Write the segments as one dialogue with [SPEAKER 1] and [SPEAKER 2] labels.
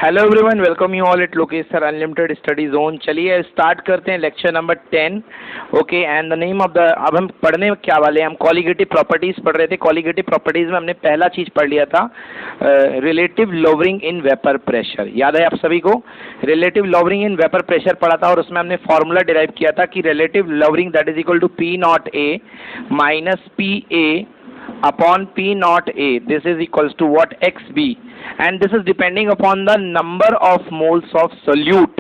[SPEAKER 1] Hello everyone, welcome you all at Lokesh sir unlimited study zone. चलिए start करते हैं lecture number 10। Okay, and the name of the, अब हम पढ़ने क्या वाले हैं, हम कॉलिगेटिव प्रॉपर्टीज पढ़ रहे थे। कॉलिगेटिव प्रॉपर्टीज में हमने पहला चीज पढ़ लिया था relative lowering in vapour pressure. याद है आप सभी को? Relative lowering in vapour pressure पढ़ा था और उसमें हमने फॉर्मूला डिराइव किया था कि relative lowering that is equal to P naught A minus P A upon P naught A. This is equals to what? XB, and this is depending upon the number of moles of solute,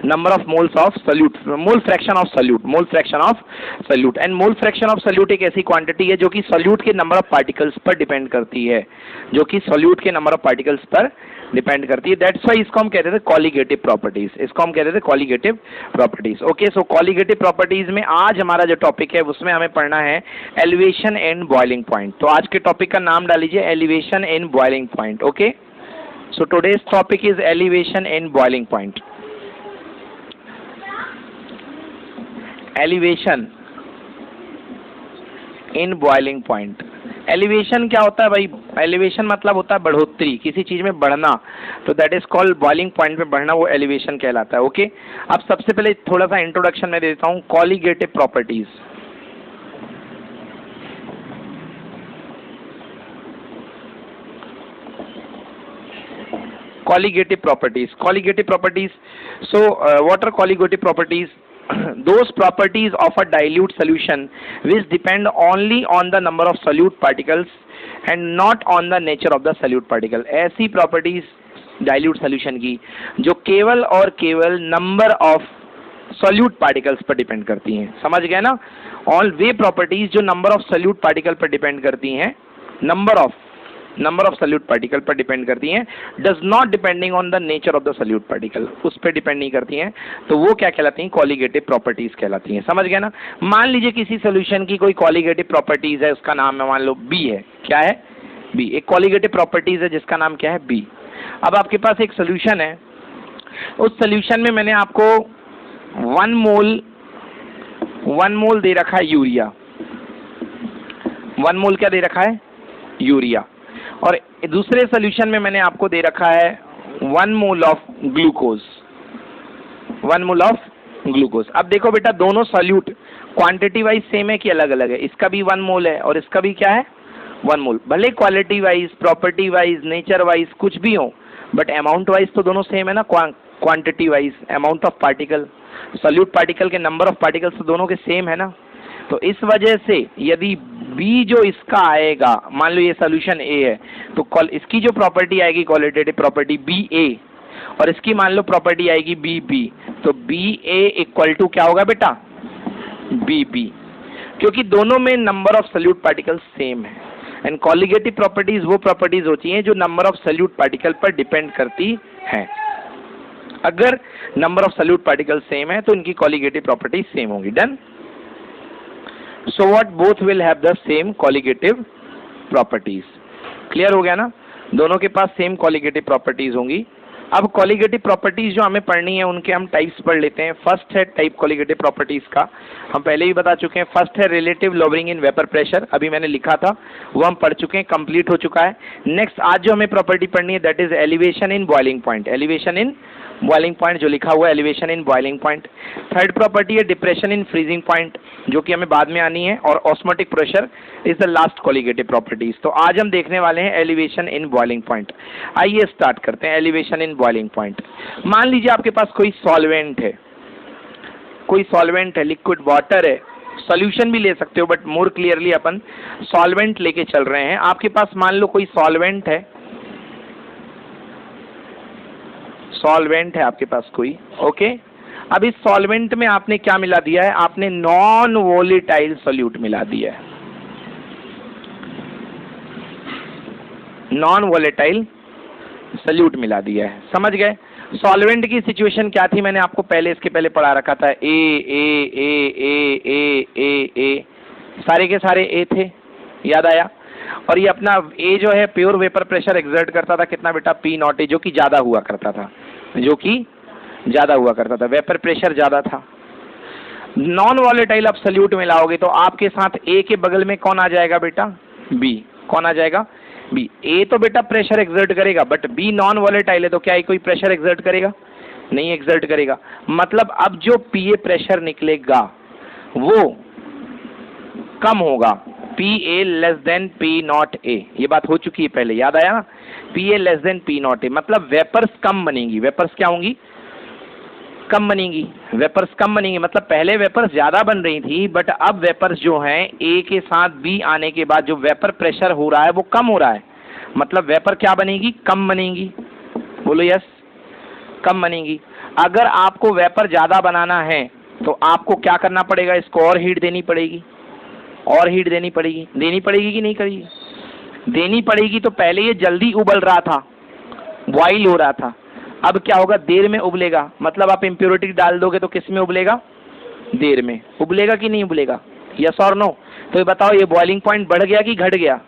[SPEAKER 1] number of moles of solute, mole fraction of solute, mole fraction of solute, and mole fraction of solute एक ऐसी quantity है जो कि solute के number of particles पर depend करती है, जो कि solute के नंबर ऑफ पार्टिकल्स पर डिपेंड करती है। दैट्स वाई इसको हम कहते थे कॉलिगेटिव प्रॉपर्टीज, इसको हम कहते थे कॉलिगेटिव प्रॉपर्टीज। ओके, सो कॉलिगेटिव प्रॉपर्टीज में आज हमारा जो टॉपिक है उसमें हमें पढ़ना है एलिवेशन एंड बॉइलिंग पॉइंट। तो आज के टॉपिक का नाम डालीजिए elevation and boiling point. Okay, so today's topic is elevation and boiling point. Elevation in boiling point. Elevation क्या होता है भाई? एलिवेशन मतलब होता है बढ़ोतरी, किसी चीज में बढ़ना, तो that is called boiling point में बढ़ना, वो एलिवेशन कहलाता है। ओके, अब सबसे पहले थोड़ा सा इंट्रोडक्शन में देता हूं colligative properties. Colligative properties. So what are colligative properties? Those properties of a dilute solution which depend only on the number of solute particles and not on the nature of the solute particle. ऐसी properties dilute solution की जो केवल और केवल number of solute particles पर depend करती हैं। समझ गए ना? All वे properties जो number of solute particle पर डिपेंड करती हैं, नंबर ऑफ सल्यूट पार्टिकल पर डिपेंड करती हैं, does not depending on the nature of the solute particle, उस पर डिपेंड नहीं करती हैं, तो वो क्या कहलाती हैं? कॉलिगेटिव प्रॉपर्टीज कहलाती हैं। समझ गए ना? मान लीजिए किसी सोल्यूशन की कोई कॉलिगेटिव प्रॉपर्टीज है, उसका नाम है मान लो बी है। क्या है? बी। एक कॉलिगेटिव प्रॉपर्टीज है जिसका नाम क्या है? बी। अब आपके पास एक सोल्यूशन है, उस सोल्यूशन में मैंने आपको 1 मोल दे रखा है यूरिया। 1 मोल क्या दे रखा है? यूरिया। और दूसरे सोल्यूशन में मैंने आपको दे रखा है 1 mole of glucose. 1 mole of glucose. अब देखो बेटा, दोनों सॉल्यूट क्वांटिटी वाइज सेम है कि अलग अलग है? इसका भी 1 मोल है और इसका भी क्या है? 1 मोल। भले quality wise, property wise, nature wise कुछ भी हो, बट अमाउंट वाइज तो दोनों सेम है ना। Quantity wise, amount of particle, solute particle के नंबर ऑफ पार्टिकल्स तो दोनों के सेम है ना। तो इस वजह से यदि बी जो इसका आएगा, मान लो ये सोल्यूशन ए है, तो इसकी जो प्रॉपर्टी आएगी क्वालिटेटिव प्रॉपर्टी बी ए, और इसकी मान लो प्रॉपर्टी आएगी बी बी, तो बी ए इक्वल टू क्या होगा बेटा? बी बी, क्योंकि दोनों में number of solute particles same है। एंड कॉलिगेटिव प्रॉपर्टीज वो प्रॉपर्टीज होती हैं जो नंबर ऑफ सल्यूट पार्टिकल पर डिपेंड करती हैं। अगर number of solute particle same है तो इनकी कॉलिगेटिव प्रॉपर्टीज सेम होगी। Done? So what? Both will have the same colligative properties. Clear हो गया ना? दोनों के पास सेम colligative properties होंगी। अब colligative properties जो हमें पढ़नी है उनके हम टाइप्स पढ़ लेते हैं। फर्स्ट है टाइप colligative properties का, हम पहले ही बता चुके हैं। फर्स्ट है relative lowering in vapour pressure, अभी मैंने लिखा था, वो हम पढ़ चुके हैं, कंप्लीट हो चुका है। नेक्स्ट आज जो हमें प्रॉपर्टी पढ़नी है that is elevation in boiling point. Elevation in boiling point जो लिखा हुआ है, elevation in boiling point. Third property है डिप्रेशन इन फ्रीजिंग पॉइंट, जो कि हमें बाद में आनी है, और osmotic pressure is the last colligative properties. तो आज हम देखने वाले हैं एलिवेशन इन बॉइलिंग पॉइंट। आइए स्टार्ट करते हैं एलिवेशन इन बॉइलिंग पॉइंट। मान लीजिए आपके पास कोई सॉल्वेंट है, लिक्विड वाटर है, सॉल्यूशन भी ले सकते हो, but more clearly upon solvent लेके चल रहे हैं। आपके पास मान लो कोई सॉल्वेंट है आपके पास कोई। ओके, अब इस सॉल्वेंट में आपने क्या मिला दिया है? आपने नॉन वोलेटाइल सॉल्यूट मिला दिया है। नॉन वोलेटाइल सॉल्यूट मिला दिया है। समझ गए? सॉल्वेंट की सिचुएशन क्या थी? मैंने आपको इसके पहले पढ़ा रखा था। ए ए ए ए ए ए ए, सारे के सारे ए थे, याद आया? और ये अपना ए जो है प्योर वेपर प्रेशर एक्सर्ट करता था कितना बेटा? पी नॉट ए, जो कि ज्यादा हुआ करता था, वेपर प्रेशर ज्यादा था। नॉन वॉलेटाइल आप सल्यूट मिलाओगे तो आपके साथ ए के बगल में कौन आ जाएगा बेटा? बी। कौन आ जाएगा? बी। ए तो बेटा प्रेशर एक्सर्ट करेगा, बट बी नॉन वॉलेटाइल है, तो क्या कोई प्रेशर एक्सर्ट करेगा? नहीं एक्सर्ट करेगा। मतलब अब जो पीए प्रेशर निकलेगा वो कम होगा, P A less than P naught ए। ये बात हो चुकी है पहले, याद आया ना? P A less than P naught ए, मतलब वेपर्स कम बनेंगी। वेपर्स क्या होंगी? कम बनेंगी। वेपर्स कम बनेंगी, मतलब पहले वेपर्स ज्यादा बन रही थी, बट अब वेपर्स जो हैं ए के साथ बी आने के बाद जो वेपर प्रेशर हो रहा है वो कम हो रहा है। मतलब वेपर क्या बनेगी? कम बनेगी। बोलो यस, कम बनेगी। अगर आपको वेपर ज्यादा बनाना है तो आपको क्या करना पड़ेगा? इसको और हीट देनी पड़ेगी, और हीट देनी पड़ेगी। देनी पड़ेगी कि नहीं करेगी? देनी पड़ेगी। तो पहले ये जल्दी उबल रहा था, बॉइल हो रहा था, अब क्या होगा? देर में उबलेगा। मतलब आप इम्प्योरिटी डाल दोगे तो किस में उबलेगा? देर में उबलेगा कि नहीं उबलेगा? यस और नो? तो ये बताओ, ये बॉइलिंग पॉइंट बढ़ गया कि घट गया?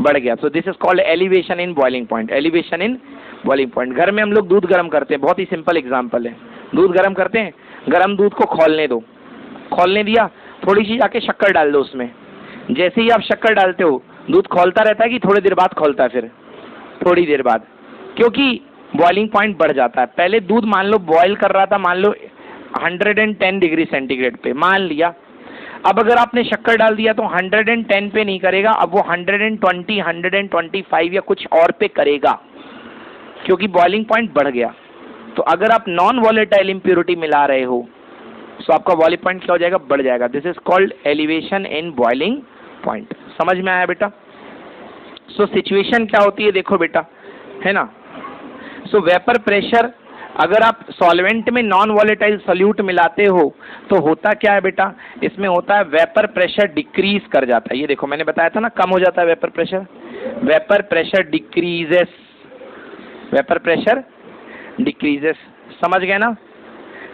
[SPEAKER 1] बढ़ गया। सो this is called elevation in boiling point. Elevation in boiling point. घर में हम लोग दूध गर्म करते हैं, बहुत ही सिंपल एग्जांपल है। दूध गर्म करते हैं, गर्म दूध को खौलने दो, खौलने दिया, थोड़ी सी जाके शक्कर डाल दो उसमें। जैसे ही आप शक्कर डालते हो दूध खौलता रहता है कि थोड़ी देर बाद खौलता है? फिर थोड़ी देर बाद, क्योंकि बॉइलिंग पॉइंट बढ़ जाता है। पहले दूध मान लो बॉयल कर रहा था, मान लो 110 डिग्री सेंटीग्रेड पे, मान लिया। अब अगर आपने शक्कर डाल दिया तो 110 पे नहीं करेगा, अब वो 120, 125 या कुछ और पे करेगा, क्योंकि बॉइलिंग पॉइंट बढ़ गया। तो अगर आप नॉन वॉलेटाइल इम्प्योरिटी मिला रहे हो तो आपका बॉइलिंग पॉइंट क्या हो जाएगा? बढ़ जाएगा। This is called elevation in boiling point. समझ में आया बेटा? सो सिचुएशन क्या होती है देखो बेटा, है ना? सो वेपर प्रेशर, अगर आप सॉल्वेंट में नॉन वॉलेटाइल सॉल्यूट मिलाते हो तो होता क्या है बेटा? इसमें होता है वेपर प्रेशर डिक्रीज कर जाता है। ये देखो मैंने बताया था ना, कम हो जाता है vapour pressure. Vapour pressure decreases, vapour pressure decreases. समझ गए ना?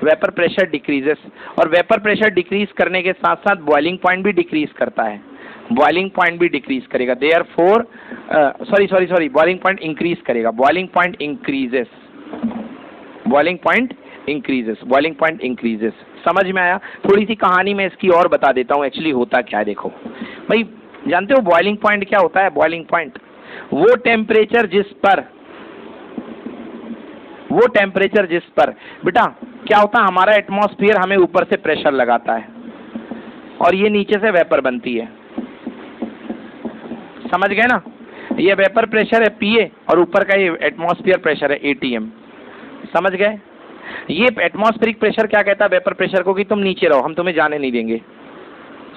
[SPEAKER 1] Vapour pressure decreases. और वेपर प्रेशर डिक्रीज करने के साथ साथ बॉइलिंग पॉइंट भी डिक्रीज करता है। बॉइलिंग पॉइंट भी डिक्रीज करेगा। Therefore sorry boiling point increase करेगा। Boiling point increases, boiling point increases, boiling point increases. समझ में आया? थोड़ी सी कहानी में इसकी और बता देता हूँ एक्चुअली होता क्या है। देखो भाई, जानते हो बॉइलिंग पॉइंट क्या होता है? बॉइलिंग पॉइंट वो टेम्परेचर जिस पर बेटा क्या होता है, हमारा एटमॉस्फेयर हमें ऊपर से प्रेशर लगाता है और ये नीचे से वेपर बनती है। समझ गए ना? ये वेपर प्रेशर है पीए और ऊपर का ये एटमॉस्फेयर प्रेशर है एटीएम। समझ गए? ये एटमॉस्फेरिक प्रेशर क्या कहता है वेपर प्रेशर को? कि तुम नीचे रहो, हम तुम्हें जाने नहीं देंगे।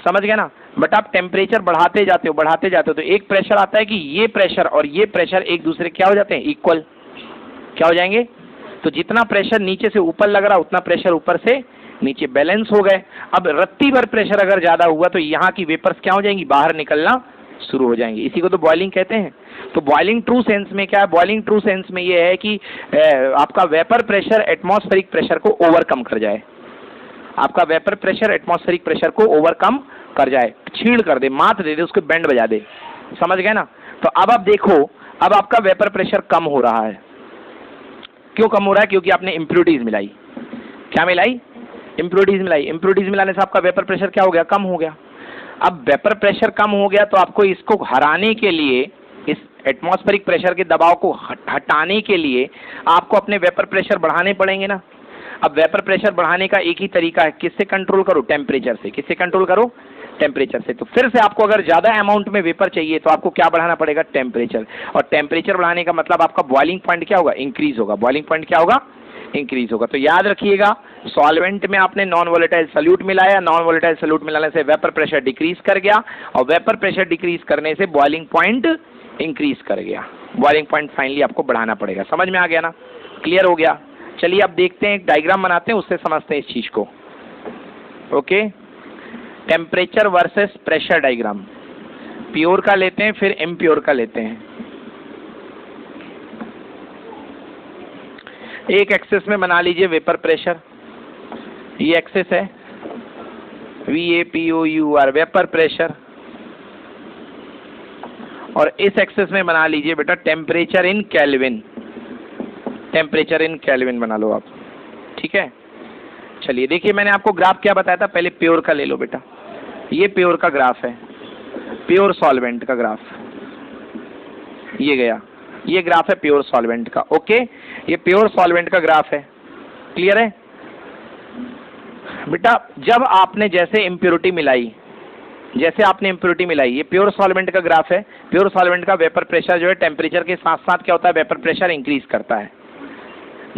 [SPEAKER 1] समझ गए ना? बट आप टेम्परेचर बढ़ाते जाते हो तो एक प्रेशर आता है कि ये प्रेशर और ये प्रेशर एक दूसरे क्या हो जाते हैं? इक्वल। क्या हो जाएंगे? तो जितना प्रेशर नीचे से ऊपर लग रहा उतना प्रेशर ऊपर से नीचे, बैलेंस हो गए। अब रत्ती भर प्रेशर अगर ज्यादा हुआ तो यहाँ की वेपर्स क्या हो जाएंगी? बाहर निकलना शुरू हो जाएंगे। इसी को तो बॉइलिंग कहते हैं। तो बॉइलिंग ट्रू सेंस में क्या है? बॉइलिंग ट्रू सेंस में ये है कि आपका वेपर प्रेशर एटमॉस्फेरिक प्रेशर को ओवरकम कर जाए। आपका वेपर प्रेशर एटमॉस्फेरिक प्रेशर को ओवरकम कर जाए, छीड़ कर दे, मात दे दे, उसको बैंड बजा दे। समझ गए ना? तो अब आप देखो, अब आपका वेपर प्रेशर कम हो रहा है। क्यों कम हो रहा है? क्योंकि आपने इम्प्योरिटीज मिलाई। क्या मिलाई? इम्प्योरिटीज मिलाई। इम्प्योरिटीज मिलाने से आपका वेपर प्रेशर क्या हो गया? कम हो गया। अब वेपर प्रेशर कम हो गया तो आपको इसको हराने के लिए, इस एटमॉस्फेरिक प्रेशर के दबाव को हटाने के लिए आपको अपने वेपर प्रेशर बढ़ाने पड़ेंगे ना। अब वेपर प्रेशर बढ़ाने का एक ही तरीका है, किससे कंट्रोल करो? टेम्परेचर से। किससे कंट्रोल करो? टेम्परेचर से। तो फिर से आपको अगर ज्यादा अमाउंट में वेपर चाहिए तो आपको क्या बढ़ाना पड़ेगा? टेम्परेचर। और टेम्परेचर बढ़ाने का मतलब आपका बॉइलिंग पॉइंट क्या होगा? इंक्रीज होगा। बॉइलिंग पॉइंट क्या होगा? इंक्रीज होगा। तो याद रखिएगा, सॉल्वेंट में आपने नॉन वोलेटाइल सॉल्यूट मिलाया, नॉन वोलेटाइल सॉल्यूट मिलाने से वेपर प्रेशर डिक्रीज कर गया और वेपर प्रेशर डिक्रीज करने से बॉइलिंग पॉइंट इंक्रीज कर गया। बॉइलिंग पॉइंट फाइनली आपको बढ़ाना पड़ेगा। समझ में आ गया ना? क्लियर हो गया? चलिए अब देखते हैं, एक डायग्राम बनाते हैं, उससे समझते हैं इस चीज को। Okay, temperature versus pressure diagram. Pure का लेते हैं, फिर इम्प्योर का लेते हैं। एक एक्सेस में बना लीजिए वेपर प्रेशर, ये एक्सेस है VAPOUR वेपर प्रेशर, और इस एक्सेस में बना लीजिए बेटा temperature in kelvin. Temperature in kelvin बना लो आप। ठीक है, चलिए देखिए मैंने आपको ग्राफ क्या बताया था, पहले प्योर का ले लो बेटा। ये प्योर का ग्राफ है, प्योर सॉल्वेंट का ग्राफ। ये गया, ये ग्राफ है प्योर सॉल्वेंट का। ओके, ये प्योर सॉल्वेंट का ग्राफ है। क्लियर है बेटा? जब आपने जैसे इम्प्योरिटी मिलाई, ये प्योर सॉल्वेंट का ग्राफ है। प्योर सॉल्वेंट का वेपर प्रेशर जो है टेम्परेचर के साथ साथ क्या होता है, वेपर प्रेशर इंक्रीज करता है।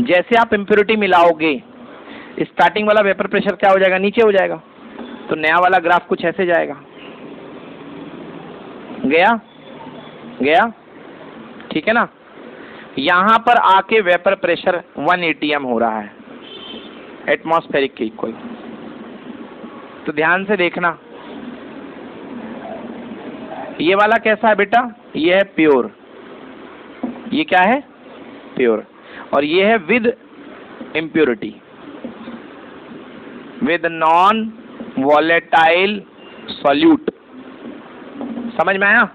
[SPEAKER 1] जैसे आप इम्प्योरिटी मिलाओगे, स्टार्टिंग वाला वेपर प्रेशर क्या हो जाएगा, नीचे हो जाएगा, तो नया वाला ग्राफ कुछ ऐसे जाएगा। गया, ठीक है ना? यहां पर आके वेपर प्रेशर 1 atm हो रहा है, एटमॉस्फेरिक के इक्वल। तो ध्यान से देखना, ये वाला कैसा है बेटा, ये है प्योर, ये क्या है, प्योर, और ये है with impurity, with non volatile solute. समझ में आया?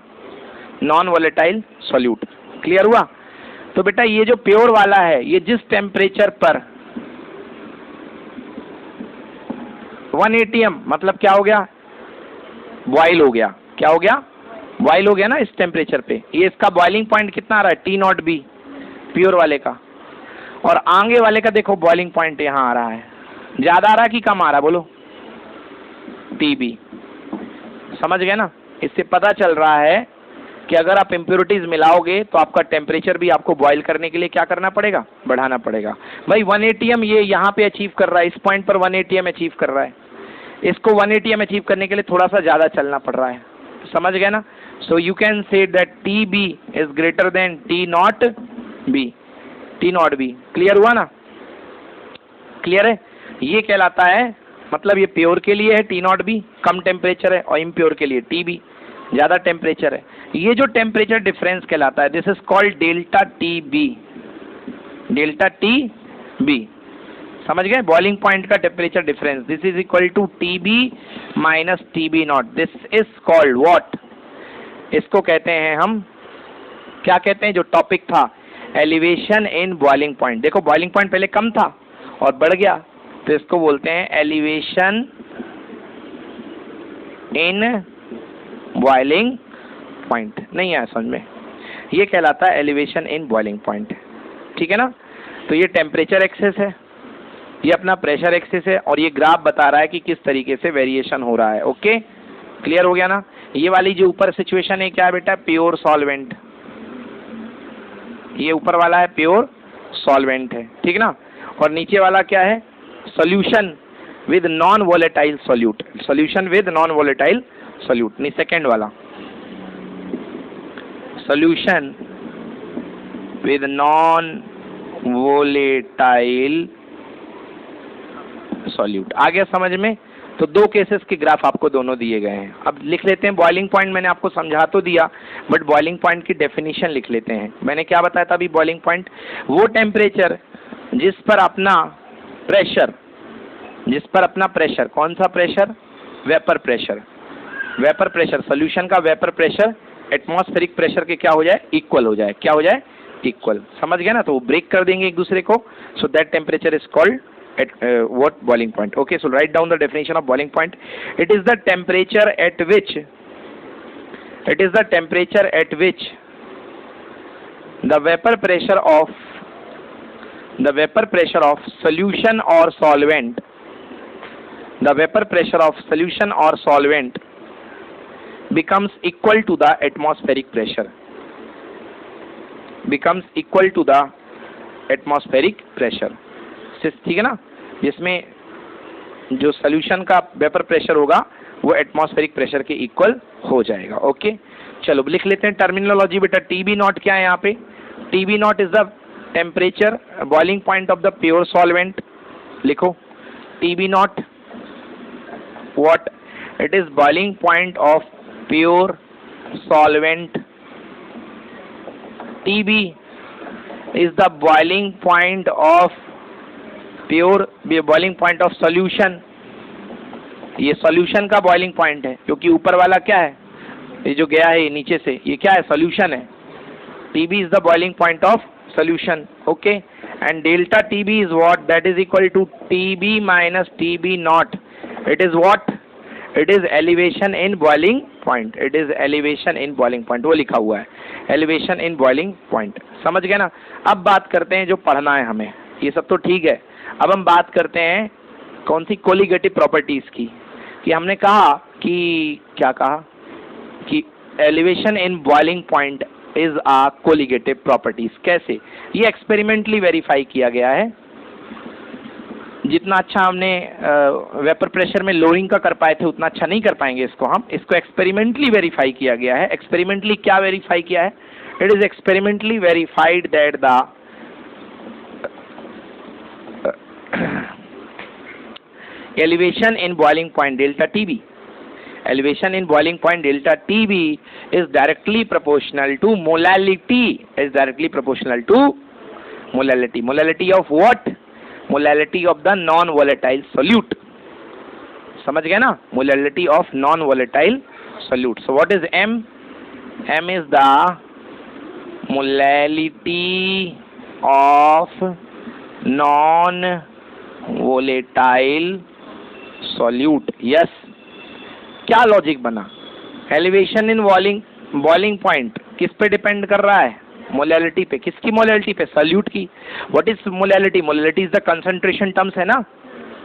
[SPEAKER 1] Non volatile solute. क्लियर हुआ? तो बेटा ये जो प्योर वाला है, ये जिस टेम्परेचर पर 1 atm मतलब क्या हो गया, बॉयल हो गया। क्या हो गया, बॉयल हो गया ना इस टेम्परेचर पे। ये इसका बॉइलिंग पॉइंट कितना आ रहा है, T0B प्योर वाले का, और आगे वाले का देखो बॉइलिंग पॉइंट यहाँ आ रहा है, ज्यादा आ रहा है कि कम आ रहा है, बोलो, TB। समझ गए ना? इससे पता चल रहा है कि अगर आप इम्प्योरिटीज मिलाओगे तो आपका टेम्परेचर भी आपको बॉयल करने के लिए क्या करना पड़ेगा, बढ़ाना पड़ेगा। भाई 1 atm ये यहाँ पे अचीव कर रहा है, इस पॉइंट पर 1 atm अचीव कर रहा है, इसको 1 atm अचीव करने के लिए थोड़ा सा ज्यादा चलना पड़ रहा है। समझ गए ना? So you can say that TB is greater than T0B। Clear हुआ ना? क्लियर है? ये कहलाता है, मतलब ये प्योर के लिए है T0B कम टेम्परेचर है, और इम्प्योर के लिए TB ज्यादा टेम्परेचर है। ये जो टेम्परेचर डिफरेंस कहलाता है, this is called delta TB। समझ गए? बॉइलिंग पॉइंट का temperature difference, this is equal to TB माइनस TB0। This is called what? इसको कहते हैं हम, क्या कहते हैं, जो टॉपिक था, एलिवेशन इन बॉइलिंग पॉइंट। देखो बॉइलिंग पॉइंट पहले कम था और बढ़ गया, तो इसको बोलते हैं एलिवेशन इन बॉइलिंग पॉइंट। नहीं आया समझ में? ये कहलाता है एलिवेशन इन बॉइलिंग पॉइंट। ठीक है ना? तो ये टेम्परेचर एक्सेस है, ये अपना प्रेशर एक्सेस है, और ये ग्राफ बता रहा है कि किस तरीके से वेरिएशन हो रहा है। ओके, क्लियर हो गया ना? ये वाली जो ऊपर सिचुएशन है क्या है बेटा, प्योर सॉल्वेंट। ये ऊपर वाला है प्योर सॉल्वेंट है, ठीक ना? और नीचे वाला क्या है, solution with non volatile solute. Solution with non volatile solute, नहीं सेकेंड वाला, solution with non volatile solute. आ गया समझ में? तो दो केसेस के ग्राफ आपको दोनों दिए गए हैं। अब लिख लेते हैं बॉइलिंग पॉइंट। मैंने आपको समझा तो दिया, बट बॉइलिंग पॉइंट की डेफिनेशन लिख लेते हैं। मैंने क्या बताया था अभी? बॉइलिंग पॉइंट वो टेम्परेचर जिस पर अपना प्रेशर, कौन सा pressure, vapour pressure. Vapour pressure, solution का वेपर प्रेशर एटमॉस्फेरिक प्रेशर के क्या हो जाए, इक्वल हो जाए। क्या हो जाए, इक्वल। समझ गया ना? तो वो ब्रेक कर देंगे एक दूसरे को। So that temperature is called at what boiling point. Okay, so write down the definition of boiling point. It is the temperature at which the vapor pressure of solution or solvent becomes equal to the atmospheric pressure. ठीक है ना? जिसमें जो solution का vapour pressure होगा वो atmospheric pressure के equal हो जाएगा। ओके, चलो लिख लेते हैं टर्मिनोलॉजी बेटा। TB0 क्या है यहाँ पे? TB0 is the temperature boiling point of the pure solvent. लिखो TB0 what? It is boiling point of pure solvent. TB is the boiling point of solution। ये सॉल्यूशन का बॉइलिंग पॉइंट है, क्योंकि ऊपर वाला क्या है, ये जो गया है नीचे से, ये क्या है, सॉल्यूशन है। TB is the boiling point of solution। okay, and delta TB is what? That is equal to TB minus TB0। it is what? It is elevation in boiling point, it is elevation in boiling point, वो लिखा हुआ है elevation in boiling point. समझ गए ना। अब बात करते हैं जो पढ़ना है हमें, ये सब तो ठीक है। अब हम बात करते हैं कौन सी, कोलिगेटिव प्रॉपर्टीज की। कि हमने कहा कि क्या कहा कि elevation in boiling point is a colligative properties. कैसे? ये एक्सपेरिमेंटली वेरीफाई किया गया है। जितना अच्छा हमने वेपर प्रेशर में लोअरिंग का कर पाए थे उतना अच्छा नहीं कर पाएंगे इसको हम। इसको एक्सपेरिमेंटली वेरीफाई किया गया है। एक्सपेरिमेंटली क्या वेरीफाई किया है? It is experimentally verified that the elevation in boiling point delta TB, elevation in boiling point delta TB is directly proportional to molality, is directly proportional to molality. Molality of what? Molality of the non volatile solute. समझ गए ना? Molality of non volatile solute. So what is M? M is the molality of non volatile solute. Yes, क्या logic बना? Elevation in boiling point किस पे depend कर रहा है? मोलैलिटी पे। किसकी मोलैलिटी पे? सल्यूट की। What is molality? Molality is the concentration terms है ना,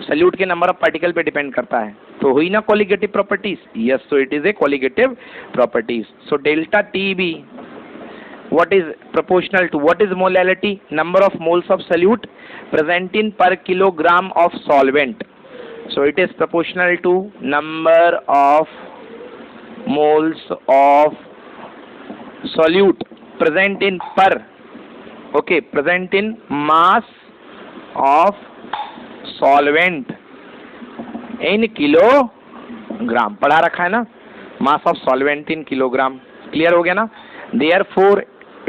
[SPEAKER 1] सल्यूट के नंबर ऑफ पार्टिकल पे डिपेंड करता है। तो हुई ना colligative properties. Yes, so it is a colligative properties. So delta TB what is proportional to, what is molality? Number of moles of solute present in per kilogram of solvent. So it is proportional to number of moles of solute present in per, okay, present in mass of solvent in kilogram. पढ़ा रखा है ना, mass of solvent in kilogram। Clear हो गया ना? Therefore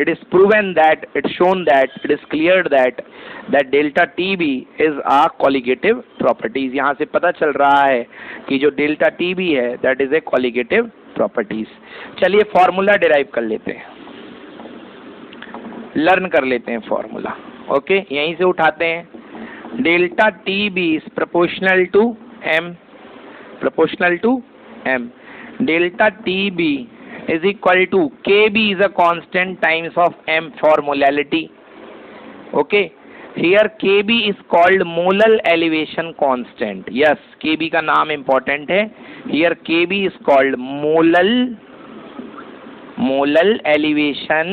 [SPEAKER 1] it is proven that, it's shown that, it is cleared that delta TB is a colligative properties। यहाँ से पता चल रहा है कि जो delta TB है that is a colligative properties। चलिए फॉर्मूला डिराइव कर लेते हैं, लर्न कर लेते हैं फॉर्मूला। ओके, यहीं से उठाते हैं। Delta TB is proportional to M, proportional to M। Delta TB is equal to Kb is a constant times of M for molality. Okay, here Kb is called molar elevation constant। Yes, Kb का नाम important है। Here Kb is called molar elevation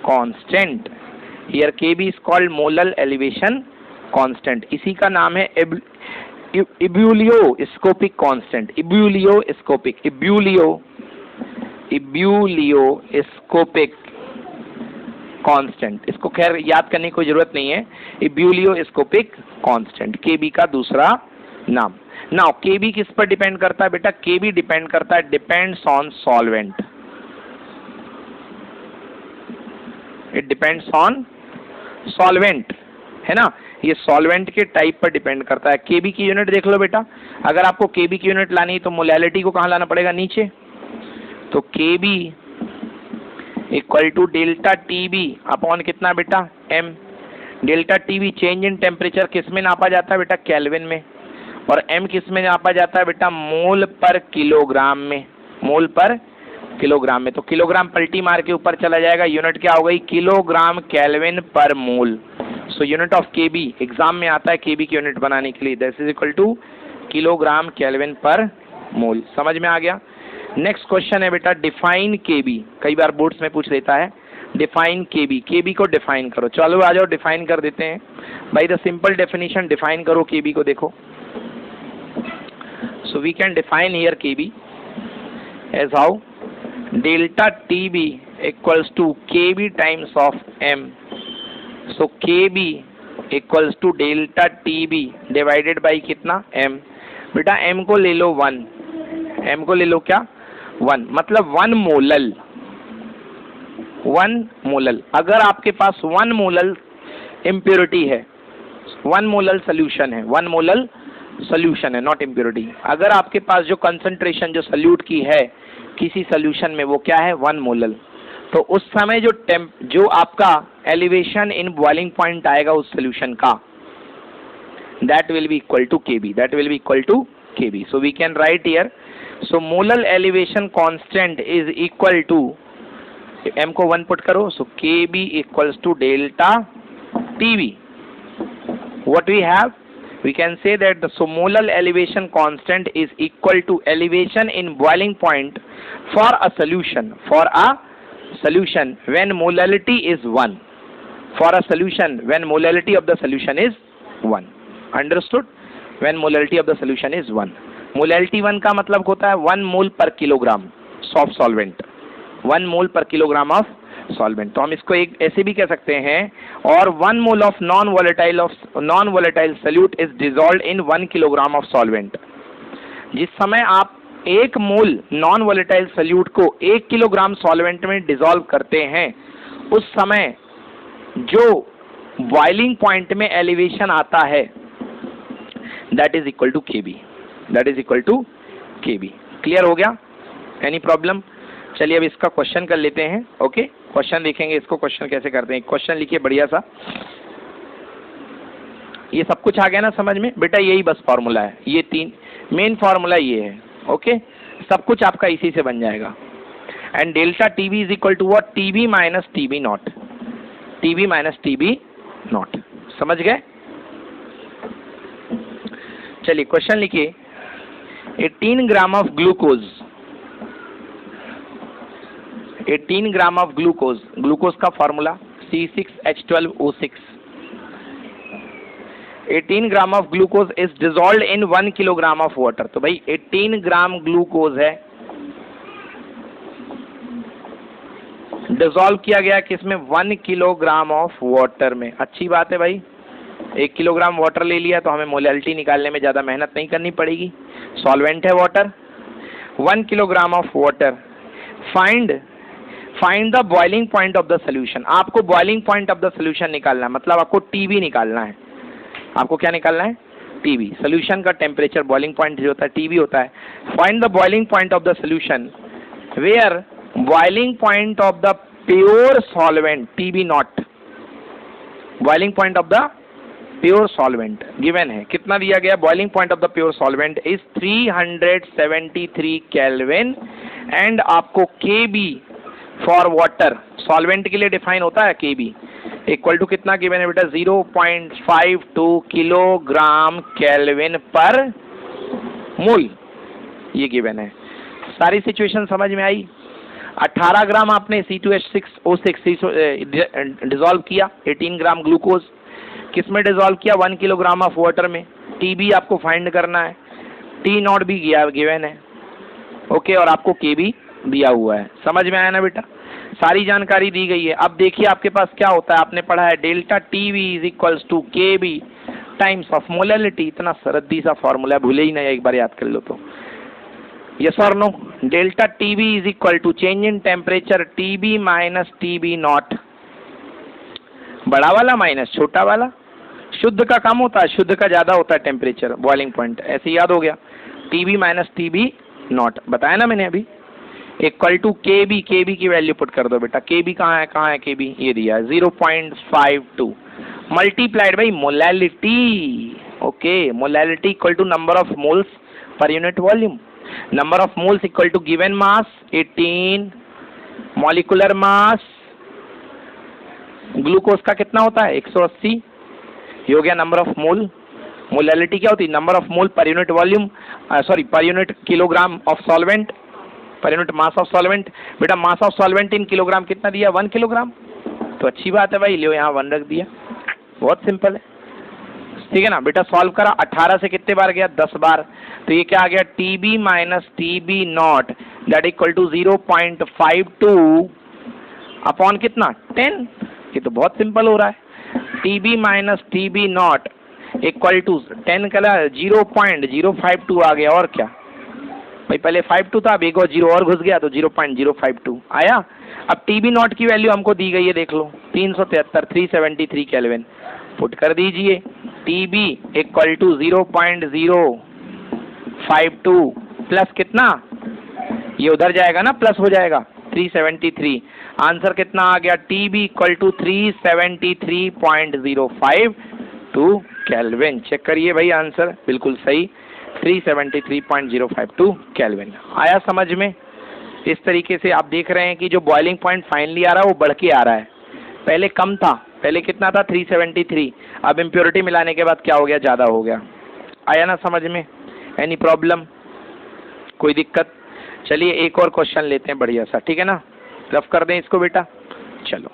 [SPEAKER 1] constant। Here Kb is called molar elevation constant। इसी का नाम है इब्यूलियोस्कोपिक constant. इब्यूलियोस्कोपिक constant, इसको खैर याद करने की कोई जरूरत नहीं है। इब्यूलियोस्कोपिक कांस्टेंट केबी का दूसरा नाम। नाउ केबी किस पर डिपेंड करता है बेटा? केबी डिपेंड करता है, depends on solvent. It depends on solvent, है ना। ये सॉल्वेंट के टाइप पर डिपेंड करता है। केबी की यूनिट देख लो बेटा, अगर आपको केबी की यूनिट लानी है तो मोलैलिटी को कहाँ लाना पड़ेगा? नीचे। तो K B equal to delta T B upon कितना बेटा? M. Delta T B change in temperature किस में नापा जाता है बेटा? केल्विन में। और एम किस में नापा जाता है बेटा? मोल पर किलोग्राम में। मोल पर किलोग्राम में। तो किलोग्राम पलटी मार के ऊपर चला जाएगा, यूनिट क्या हो गई? Kilogram kelvin per mole. So unit of K B exam में आता है केबी की यूनिट बनाने के लिए, that is equal to kilogram kelvin per mole. समझ में आ गया? नेक्स्ट क्वेश्चन है बेटा डिफाइन केबी। कई बार बोर्ड्स में पूछ लेता है डिफाइन केबी। केबी को डिफाइन करो। चलो आ जाओ डिफाइन कर देते हैं भाई। द सिंपल डेफिनेशन डिफाइन करो केबी को। देखो, so we can define here KB as how? Delta TB equals to KB times of M. So Kb equals to delta TB divided by कितना? M। बेटा M को ले लो 1, M को ले लो क्या? 1, मतलब 1 मोलल। 1 मोलल। अगर आपके पास 1 मोलल इम्प्योरिटी है, 1 मोलल सोल्यूशन है, 1 मोलल सोल्यूशन है, नॉट इम्प्योरिटी। अगर आपके पास जो कंसंट्रेशन जो सल्यूट की है किसी सोल्यूशन में वो क्या है? 1 मोलल। तो उस समय जो आपका एलिवेशन इन बॉइलिंग पॉइंट आएगा उस सोल्यूशन का, that will be equal to Kb. That will be equal to Kb. So we can write here. So molar elevation constant is equal to, m को 1 put करो, so Kb equals to delta Tb. What we have? We can say that the molar elevation constant is equal to elevation in boiling point for a solution. For a solution when molality is 1. For a solution when molality of the solution is 1. Understood? When molality of the solution is 1. Molality 1 का मतलब होता है 1 मोल पर kilogram soft solvent, 1 मोल पर kilogram of solvent. तो हम इसको एक ऐसे भी कह सकते हैं, और 1 mole of non volatile solute is dissolved in 1 kilogram of solvent. जिस समय आप 1 मोल नॉन वोलेटाइल सॉल्यूट को 1 किलोग्राम सॉल्वेंट में डिसॉल्व करते हैं, उस समय जो बॉइलिंग पॉइंट में एलिवेशन आता है that is equal to Kb. That is equal to Kb. Clear हो गया? Any problem? चलिए अब इसका क्वेश्चन कर लेते हैं. ओके, क्वेश्चन देखेंगे. इसको क्वेश्चन कैसे करते हैं. क्वेश्चन लिखिए बढ़िया सा. ये सब कुछ आ गया ना समझ में बेटा? यही बस फॉर्मूला है, ये 3 मेन फॉर्मूला ये है. ओके, सब कुछ आपका इसी से बन जाएगा. And delta Tb is equal to what? Tb minus Tb nought. Tb minus Tb nought. समझ गए? चलिए क्वेश्चन लिखिए. 18 gram of glucose, 18 gram of glucose, glucose का formula C6H12O6. 18 gram of glucose is dissolved in 1 kilogram of water. तो भाई 18 gram glucose है, dissolve किया गया किसमें? 1 किलोग्राम ऑफ वाटर में. अच्छी बात है भाई, 1 किलोग्राम वाटर ले लिया तो हमें मोलैलिटी निकालने में ज़्यादा मेहनत नहीं करनी पड़ेगी. सॉल्वेंट है water. 1 kilogram of water. Find the boiling point of the solution. आपको boiling point of the solution निकालना है, मतलब आपको Tb निकालना है. आपको क्या निकालना है? Tb. सोल्यूशन का टेम्परेचर बॉइलिंग पॉइंट जो होता है Tb होता है. Find the boiling point of the solution where boiling point of the pure solvent Tb naught. Boiling point of the pure solvent given है. कितना दिया गया? Boiling point of the pure solvent is 373 kelvin. And आपको Kb for water, solvent के लिए define होता है Kb equal to कितना गिवन है बेटा? 0.52 किलोग्राम केल्विन पर मोल. ये गिवन है. सारी सिचुएशन समझ में आई? 18 ग्राम आपने C2H6O6 डिसॉल्व किया. 18 ग्राम ग्लूकोज किसमें डिसॉल्व किया? 1 किलोग्राम ऑफ वाटर में. Tb आपको फाइंड करना है. T नॉट भी गिवन है. ओके, और आपको Kb दिया हुआ है. समझ में आया ना बेटा? सारी जानकारी दी गई है. अब देखिए आपके पास क्या होता है. आपने पढ़ा है delta Tb is equals to Kb times of molality. इतना सरद्दी सा फॉर्मूला, भूले ही नहीं, एक बार याद कर लो तो. यस और no? Delta Tb is equal to change in temperature Tb minus Tb naught. बड़ा वाला माइनस छोटा वाला. शुद्ध का कम होता है, शुद्ध का ज्यादा होता है टेम्परेचर बॉइलिंग पॉइंट. ऐसे याद हो गया. Tb माइनस Tb नॉट बताया ना मैंने अभी. Equal to Kb. Kb की वैल्यू पुट कर दो बेटा. Kb कहाँ है? कहाँ है Kb? ये दिया है 0.52 multiplied by molality. Okay, molality equal to number of moles per unit volume. Number of moles equal to given mass 18, molecular mass glucose का कितना होता है? 180. ये हो गया नंबर ऑफ मोल. मोलैलिटी क्या होती है? Number of mole per unit volume, sorry per unit kilogram of solvent, per unit mass of solvent. बेटा mass of solvent in kilogram कितना दिया? 1 किलोग्राम. तो अच्छी बात है भाई, लियो यहाँ 1 रख दिया. बहुत सिंपल है. ठीक है ना बेटा? सॉल्व करा. 18 से कितने बार गया? 10 बार. तो ये क्या आ गया? Tb minus Tb naught that equal to 0.52 upon कितना? 10. ये तो बहुत सिंपल हो रहा है. Tb minus Tb naught equal to 10 का 0.052 आ गया. और क्या भाई? पहले 52 था, अब एक और 0 और घुस गया तो 0.052 आया. अब Tb नॉट की वैल्यू हमको दी गई है, देख लो 373 केल्विन. पुट कर दीजिए. Tb इक्वल टू 0.052 प्लस कितना? ये उधर जाएगा ना, प्लस हो जाएगा 373. आंसर कितना आ गया? Tb equal to 373.052 kelvin. Check करिए भाई, आंसर बिल्कुल सही, 373.052 केल्विन। आया समझ में? इस तरीके से आप देख रहे हैं कि जो बॉइलिंग पॉइंट फाइनली आ रहा है वो बढ़ के आ रहा है। पहले कम था, पहले कितना था 373, अब इम्प्योरिटी मिलाने के बाद क्या हो गया, ज़्यादा हो गया। आया ना समझ में? एनी प्रॉब्लम, कोई दिक्कत? चलिए एक और क्वेश्चन लेते हैं बढ़िया सा, ठीक है ना? रफ कर दें इसको बेटा, चलो।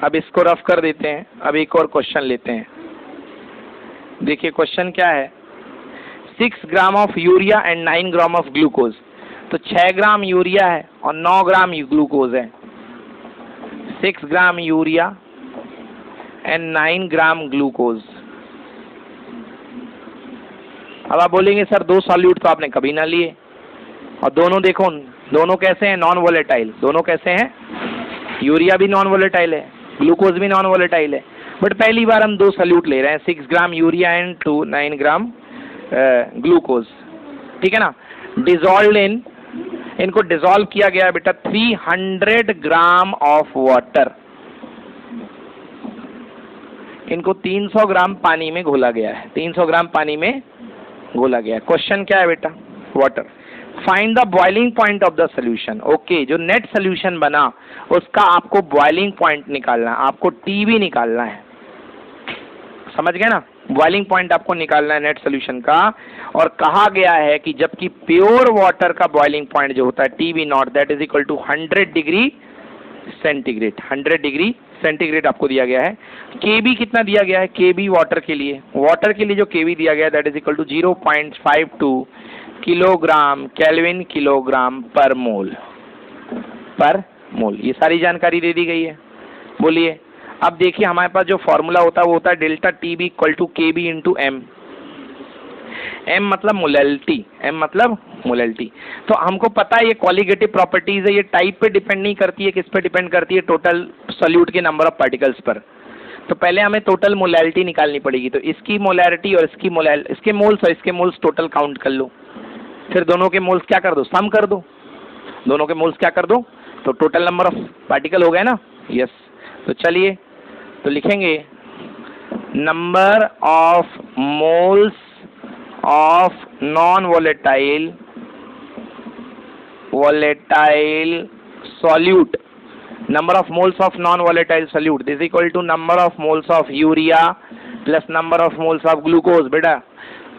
[SPEAKER 1] अब इसको रफ कर देते हैं, अब एक और क्वेश्चन लेते हैं। देखिए क्वेश्चन क्या है, 6 gram of urea and 9 gram of glucose. तो 6 ग्राम यूरिया है और 9 ग्राम ग्लूकोज है। 6 gram urea and 9 gram glucose. अब आप बोलेंगे सर 2 सॉल्यूट तो आपने कभी ना लिए, और दोनों देखो, दोनों कैसे हैं, नॉन वोलेटाइल। दोनों कैसे हैं, यूरिया भी नॉन वोलेटाइल है, ग्लूकोज भी नॉन वोलेटाइल है, बट पहली बार हम 2 सॉल्यूट ले रहे हैं, 6 gram urea and 9 gram glucose, ठीक है ना? डिजॉल्व इन, इनको डिजॉल्व किया गया है बेटा 300 ग्राम ऑफ वाटर। इनको 300 ग्राम पानी में घोला गया है, 300 ग्राम पानी में घोला गया है। क्वेश्चन क्या है बेटा, water. Find the boiling point of the solution. Okay, जो नेट सोल्यूशन बना उसका आपको बॉइलिंग पॉइंट निकालना है, आपको टीबी निकालना है, समझ गए ना? बॉइलिंग पॉइंट आपको निकालना है नेट सोल्यूशन का। और कहा गया है कि जबकि प्योर वाटर का बॉइलिंग पॉइंट जो होता है TB naught, that is equal to 100 degree centigrade. 100 degree centigrade आपको दिया गया है। केबी कितना दिया गया है, केबी वाटर के लिए, वाटर के लिए जो केबी दिया गया है that is equal to 0.52 kilogram kelvin kilogram per mole, पर मोल। ये सारी जानकारी दे दी गई है। बोलिए, अब देखिए हमारे पास जो फॉर्मूला होता है वो होता है delta TB equal to KB into M. M मतलब मोलैलिटी, एम मतलब मोलैलिटी। तो हमको पता है ये क्वालिटेटिव प्रॉपर्टीज है, ये टाइप पे डिपेंड नहीं करती है, किस पे डिपेंड करती है, टोटल सॉल्यूट के नंबर ऑफ पार्टिकल्स पर। तो पहले हमें टोटल मोलैलिटी निकालनी पड़ेगी। तो इसकी मोलैरिटी और इसके मोल्स और इसके मोल्स टोटल काउंट कर लो, फिर दोनों के मोल्स क्या कर दो, सम कर दो, दोनों के मोल्स क्या कर दो, तो टोटल नंबर ऑफ पार्टिकल हो गए ना। यस, तो चलिए तो लिखेंगे number of moles of non volatile solute, number of moles of non volatile solute, this is equal to number of moles of urea plus number of moles of glucose। बेटा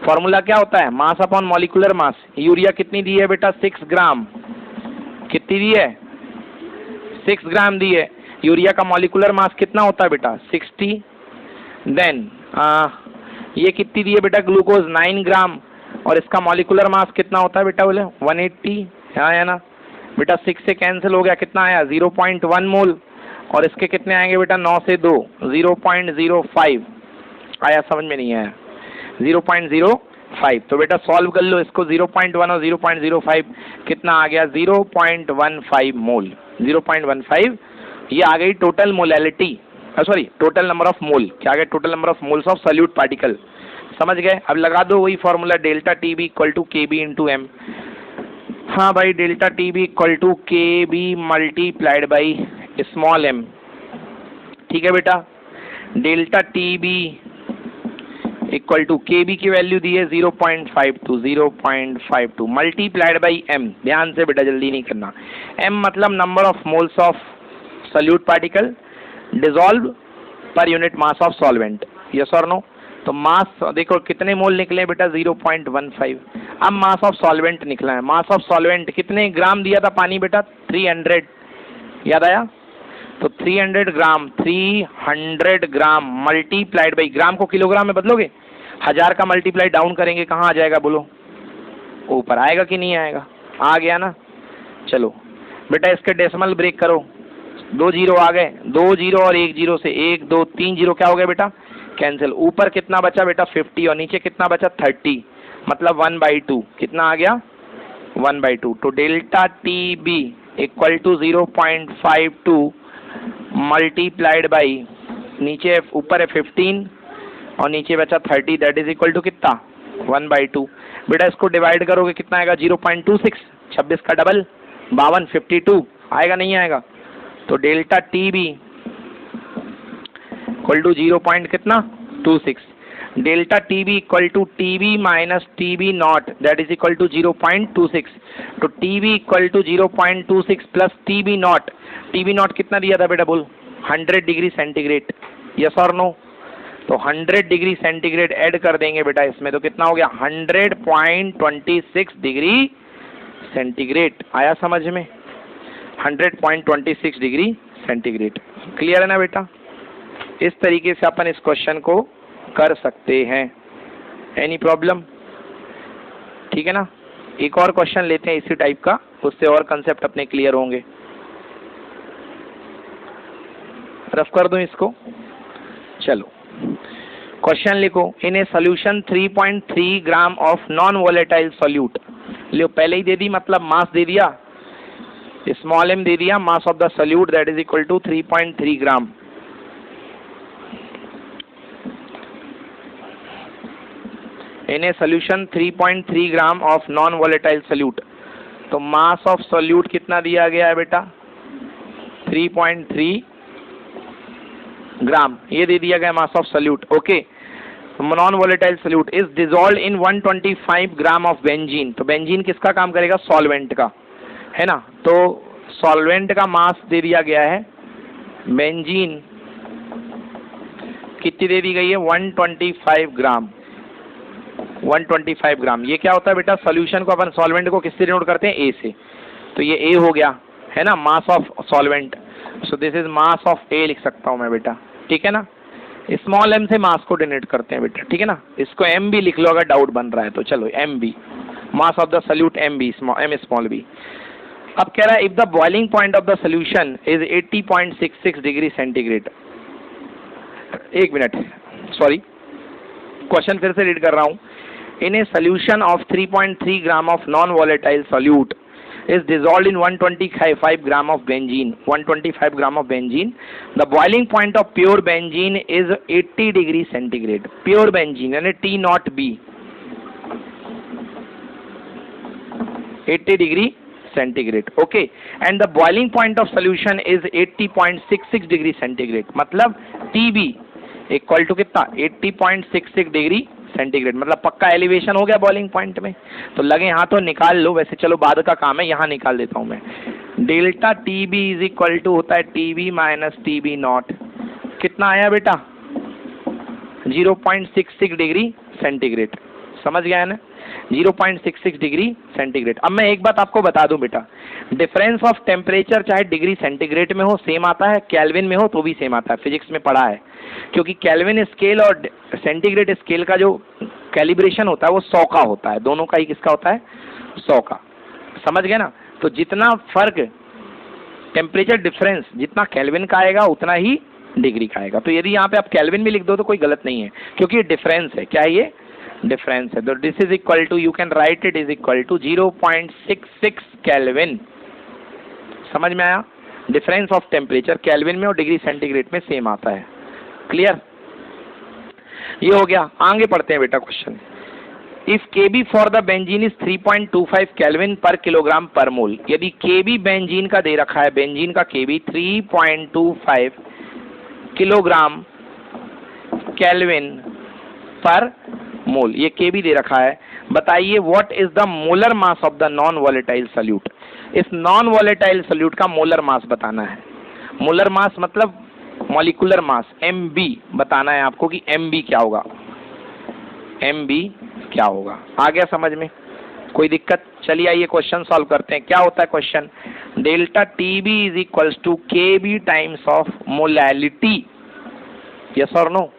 [SPEAKER 1] formula क्या होता है, mass upon molecular mass. Urea कितनी दी है बेटा, 6 ग्राम। कितनी दी है, 6 ग्राम दी है। यूरिया का मॉलिक्यूलर मास कितना होता है बेटा, 60। देन ये कितनी दी है बेटा, ग्लूकोज 9 ग्राम, और इसका मॉलिक्यूलर मास कितना होता है बेटा, बोले 180। हाँ है ना बेटा, 6 से कैंसिल हो गया, कितना आया 0.1 मोल, और इसके कितने आएंगे बेटा, 9 से 2 0.05 आया, समझ में नहीं आया, 0.05। तो बेटा सॉल्व कर लो इसको, 0.1 और 0.05 कितना आ गया, 0.15 मोल, 0.15। ये आ गई total molality, sorry total number of mole, क्या आ गया, total number of moles of solute particle. समझ गए? अब लगा दो वही formula, delta T B equal to K B into M. हाँ भाई, delta T B equal to K B multiplied by small M. ठीक है बेटा, delta T B equal to K B की वैल्यू दी है 0.52 मल्टीप्लाइड बाई एम। ध्यान से बेटा, जल्दी नहीं करना। एम मतलब number of moles of solute particle dissolve पर unit mass of solvent. Yes और नो? तो मास देखो कितने मोल निकले बेटा, 0.15। अब मास ऑफ सॉल्वेंट निकला है। मास ऑफ सॉल्वेंट कितने ग्राम दिया था पानी बेटा, 300, याद आया? तो 300 ग्राम मल्टीप्लाइड बाई, ग्राम को किलोग्राम में बदलोगे, 1000 का मल्टीप्लाई डाउन करेंगे, कहाँ आ जाएगा बोलो, ऊपर आएगा कि नहीं आएगा, आ गया ना। चलो बेटा इसके डेसिमल ब्रेक करो, 2 जीरो आ गए, 2 जीरो और 1 जीरो से 1 2 3 जीरो क्या हो गया बेटा, कैंसिल। ऊपर कितना बचा बेटा, 50, और नीचे कितना बचा, 30, मतलब 1/2। कितना आ गया, 1/2। तो delta T B equal to 0.52 multiplied by, नीचे ऊपर है 15 और नीचे बचा 30, दैट इज इक्वल टू कितना, 1/2। बेटा इसको डिवाइड करोगे कितना आएगा, 0.26, 26 का डबल 52, 52 आएगा नहीं आएगा? तो delta T B equal to 0 कितना 26, delta T B equal to T B minus T B naught that is equal to 0.26। तो T B equal to 0.26 plus T B naught कितना दिया था बेटा बोल? 100 डिग्री सेंटीग्रेड, यस और no? तो 100 degree centigrade add कर देंगे बेटा इसमें, तो कितना हो गया 100.26 डिग्री सेंटीग्रेड। आया समझ में? 100.26 डिग्री सेंटीग्रेड। क्लियर है ना बेटा? इस तरीके से अपन इस क्वेश्चन को कर सकते हैं। Any problem? ठीक है ना? एक और क्वेश्चन लेते हैं इसी टाइप का, उससे और कंसेप्ट अपने क्लियर होंगे। रफ कर दूं इसको? चलो क्वेश्चन लिखो। In a solution 3.3 gram of non volatile solute. लो पहले ही दे दी, मतलब मास दे दिया, स्मॉल m दे दिया, mass of the solute that is equal to 3.3 gram. In a solution 3.3 gram of non volatile solute. तो मास ऑफ सोल्यूट कितना दिया गया है बेटा? 3.3 ग्राम, ये दे दिया गया mass of solute. Okay, non volatile solute is dissolved in 125 gram of benzene. तो बेंजीन किसका काम करेगा? सॉल्वेंट का, है ना? तो सॉल्वेंट का मास दे दिया गया है, बेंजीन कितनी दे दी गई है? 125 ग्राम। 125 ग्राम। ये क्या होता है बेटा? सॉल्यूशन को अपन सॉल्वेंट को किससे डिनोट करते हैं? ए से। तो ये ए हो गया, है ना, mass of solvent. So this is mass of a लिख सकता हूं मैं बेटा, ठीक है ना? स्मॉल m से मास को डिनोट करते हैं बेटा, ठीक है ना? इसको m भी लिख लो अगर डाउट बन रहा है तो। चलो m भी, mass of the solute m b, m small b। अब कह रहा है if the boiling point of the solution is 80.66 degree centigrade. एक मिनट, सॉरी, क्वेश्चन फिर से रीड कर रहा हूं। In a solution of 3.3 gram of non volatile solute is dissolved in 125 gram of benzene. 125 gram of benzene. The boiling point of pure benzene is 80 degree centigrade. Pure benzene यानी T not B, 80 degree centigrade. Okay. And the boiling point of solution is 80.66 degree centigrade. मतलब TB equal to कितना? 80.66 degree centigrade. मतलब पक्का elevation हो गया boiling point में। तो लगे हाँ तो निकाल लो, वैसे चलो बाद का काम है, यहाँ निकाल देता हूँ मैं। Delta T B is equal to होता है T B minus T B naught. कितना आया बेटा? 0.66 डिग्री सेंटीग्रेड। समझ गया है ना? 0.66 डिग्री सेंटीग्रेड। अब मैं एक बात आपको बता दूं बेटा, डिफरेंस ऑफ टेम्परेचर चाहे डिग्री सेंटीग्रेड में हो सेम आता है, केल्विन में हो तो भी सेम आता है, फिजिक्स में पढ़ा है। क्योंकि केल्विन स्केल और सेंटीग्रेड स्केल का जो कैलिब्रेशन होता है वो 100 का होता है, दोनों का ही किसका होता है? 100 का। समझ गए ना? तो जितना फर्क टेम्परेचर डिफरेंस जितना केल्विन का आएगा उतना ही डिग्री का आएगा। तो यदि यहाँ पे आप केल्विन भी लिख दो तो कोई गलत नहीं है, क्योंकि ये डिफरेंस है। क्या है ये? डिफरेंस है। तो this is equal to, you can write it is equal to 0.66 kelvin. समझ में आया? डिफरेंस ऑफ टेम्परेचर केल्विन में और डिग्री सेंटीग्रेड में सेम आता है। क्लियर? ये हो गया। आगे पढ़ते हैं बेटा question. If KB for the benzene is 3.25 kelvin पर किलोग्राम पर मोल। यदि केबी बेंजीन का दे रखा है, बेंजीन का केबी 3.25 किलोग्राम केल्विन पर मोल, ये केबी दे रखा है। बताइए what is the molar mass of the non volatile solute. इस नॉन वोलेटाइल सोल्यूट का मोलर मास बताना है। मोलर मास मतलब मॉलिक्यूलर मास, MB बताना है आपको कि MB क्या होगा, MB क्या होगा। आ गया समझ में? कोई दिक्कत? चलिए आइए क्वेश्चन सॉल्व करते हैं। क्या होता है question? Delta TB is equals to KB times of molality. Yes और no?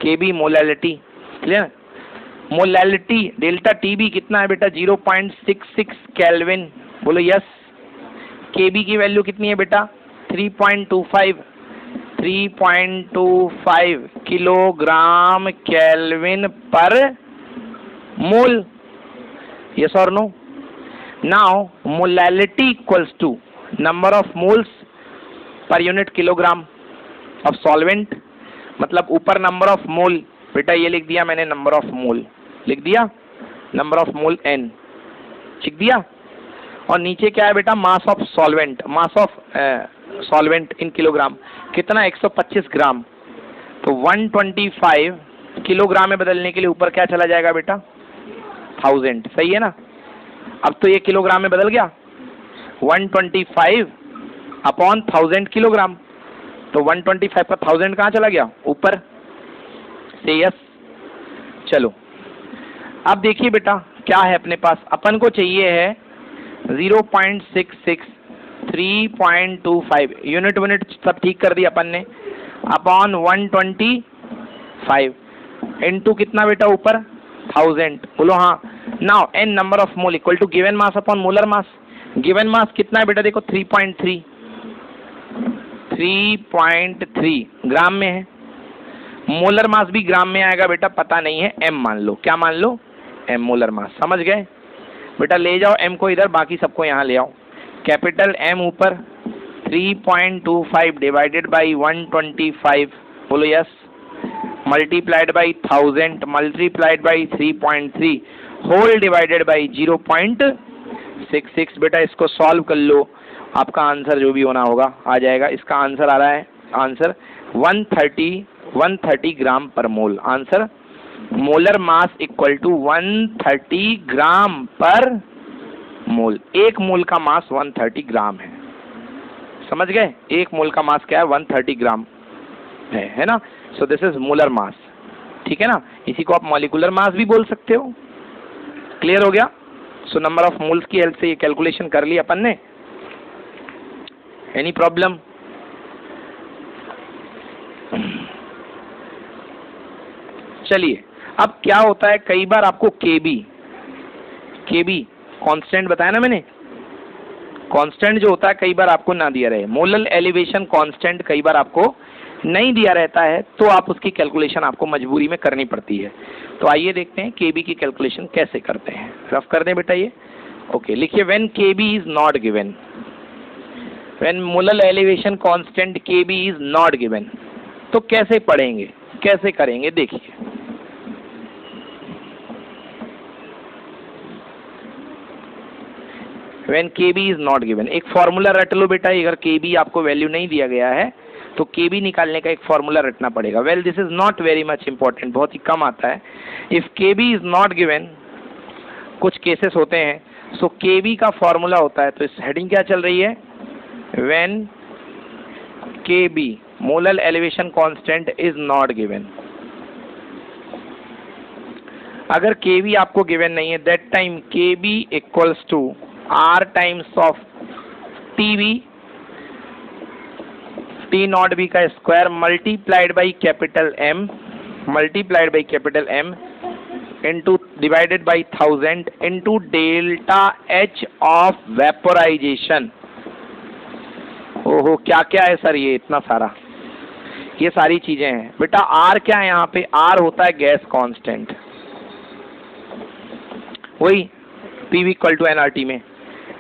[SPEAKER 1] KB molality. Clear? Molality delta TB कितना है बेटा? 0.66 केल्विन। बोलो यस। KB की वैल्यू कितनी है बेटा? 3.25 kilogram kelvin per mole. Yes और no? Now molality equals to number of moles per unit kilogram of solvent. मतलब ऊपर नंबर ऑफ मोल बेटा ये लिख दिया मैंने, नंबर ऑफ मोल लिख दिया, नंबर ऑफ मोल N लिख दिया, और नीचे क्या है बेटा, mass of solvent, mass of solvent in kilogram, कितना 125 ग्राम। तो 125 किलोग्राम में बदलने के लिए ऊपर क्या चला जाएगा बेटा, 1000, सही है ना। अब तो ये किलोग्राम में बदल गया, 125 अपॉन 1000 किलोग्राम, तो 125 का 1000 कहाँ चला गया, ऊपर से, यस। चलो अब देखिए बेटा क्या है अपने पास, अपन को चाहिए है 0.66 3.25 यूनिट सब ठीक कर दी अपन ने, अपॉन 125 इनटू कितना बेटा ऊपर 1000, बोलो हाँ। Now n number of mole equal to given mass upon molar mass. Given mass कितना है बेटा, देखो 3.3 ग्राम में है, मोलर मास भी ग्राम में आएगा बेटा, पता नहीं है, एम मान लो, क्या मान लो, एम मोलर मास, समझ गए बेटा। ले जाओ एम को इधर, बाकी सबको यहाँ ले आओ, कैपिटल एम ऊपर 3.25 डिवाइडेड बाई 125, बोलो yes, multiplied by 1000 multiplied by 3.3 whole divided by 0.66। बेटा इसको सॉल्व कर लो, आपका आंसर जो भी होना होगा आ जाएगा। इसका आंसर आ रहा है, answer 130 gram per mole. Answer molar mass equal to 130 gram per mole. एक मोल का मास 130 ग्राम है, समझ गए, एक मोल का मास क्या है, 130 ग्राम है ना। सो दिस इज मोलर मास, ठीक है ना। इसी को आप मॉलिक्यूलर मास भी बोल सकते हो। क्लियर हो गया। सो नंबर ऑफ मोल्स की हेल्प से ये कैलकुलेशन कर ली अपन ने। Any problem? चलिए अब क्या होता है, कई बार आपको केबी कांस्टेंट बताया ना मैंने, कांस्टेंट जो होता है कई बार आपको ना दिया रहे, मोलर एलिवेशन कांस्टेंट कई बार आपको नहीं दिया रहता है, तो आप उसकी कैलकुलेशन आपको मजबूरी में करनी पड़ती है। तो आइए देखते हैं केबी की कैलकुलेशन कैसे करते हैं। रफ कर दें बेटा ये, ओके। लिखिए when KB is not given, when molar elevation constant KB is not given, तो कैसे पढ़ेंगे, कैसे करेंगे, देखिए। When KB is not given, एक फॉर्मूला रट लो बेटा। अगर KB आपको वैल्यू नहीं दिया गया है तो KB निकालने का एक फॉर्मूला रटना पड़ेगा। Well this is not very much important, बहुत ही कम आता है। If KB is not given, कुछ केसेस होते हैं, सो KB का फॉर्मूला होता है, तो इस हेडिंग क्या चल रही है, When KB molar elevation constant is not given. अगर KB आपको गिवन नहीं है, that time KB equals to R times of TB, T naught B का square multiplied by capital M into divided by 1000 into delta H of vaporization. ओहो क्या क्या है sir ये इतना सारा, ये सारी चीजें हैं बेटा। R क्या है यहाँ पे, R होता है गैस कांस्टेंट, वही PV इक्वल टू nRT में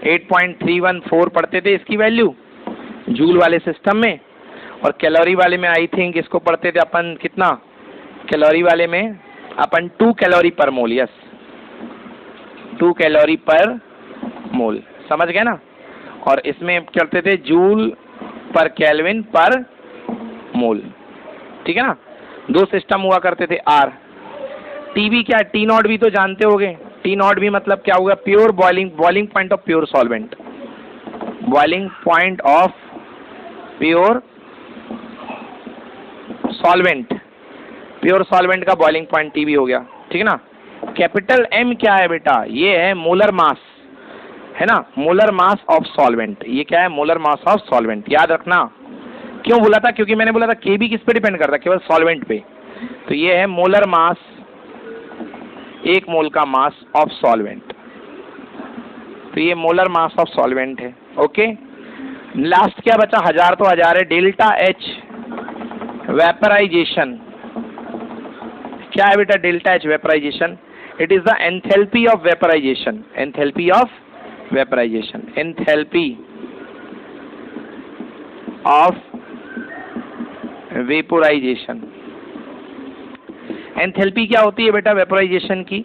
[SPEAKER 1] 8.314 पढ़ते थे इसकी वैल्यू जूल वाले सिस्टम में, और कैलोरी वाले में आई थिंक इसको पढ़ते थे अपन कितना, कैलोरी वाले में अपन 2 कैलोरी पर मोल, यस 2 कैलोरी पर मोल, समझ गए ना। और इसमें करते थे जूल पर केल्विन पर मोल, ठीक है ना। 2 सिस्टम हुआ करते थे। R TB क्या, T नॉट भी तो जानते होगे, T नॉट भी मतलब क्या होगा, pure boiling point of pure solvent, boiling point of pure solvent, pure solvent का बॉइलिंग पॉइंट TB हो गया, ठीक है ना। कैपिटल M क्या है बेटा, ये है मोलर मास, है ना, मोलर मास ऑफ सॉल्वेंट। ये क्या है, मोलर मास ऑफ सॉल्वेंट, याद रखना। क्यों बोला था, क्योंकि मैंने बोला था KB किस पे डिपेंड करता है, केवल सॉल्वेंट पे। तो ये है मोलर मास, एक मोल का मास ऑफ सॉल्वेंट, तो ये मोलर मास ऑफ सॉल्वेंट है, ओके। लास्ट क्या बचा, 1000 तो 1000 है। डेल्टा H वेपराइजेशन क्या है बेटा, delta H vaporization, it is the enthalpy of vaporization, enthalpy of vaporization, enthalpy of vaporization. Enthalpy क्या होती है बेटा वेपोराइजेशन की,